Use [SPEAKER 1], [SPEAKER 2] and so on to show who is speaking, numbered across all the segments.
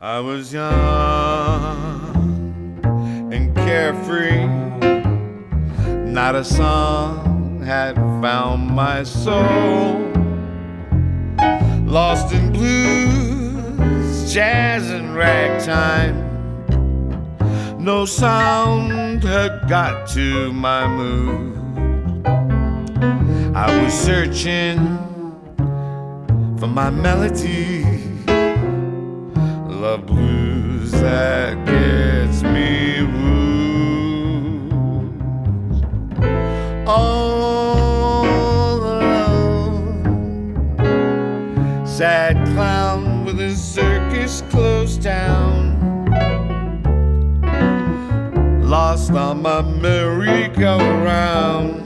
[SPEAKER 1] I was young and carefree. Not a song had found my soul. Lost in blues, jazz and ragtime. No sound had got to my mood. I was searching for my melody, love blues that gets me wooed. All alone, sad clown with his circus closed down, lost on my merry-go-round.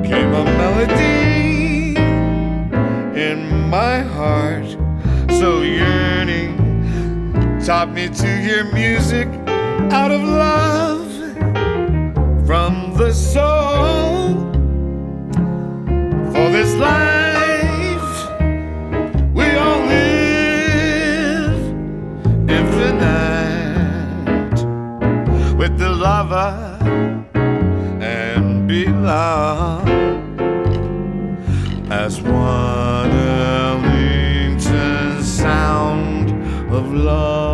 [SPEAKER 1] Came a melody in my heart, so yearning, taught me to hear music out of love from the soul. For this life we all live infinite, with the lover and belong as one Ellington sound of love.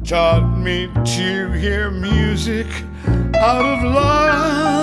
[SPEAKER 1] Taught me to hear music out of love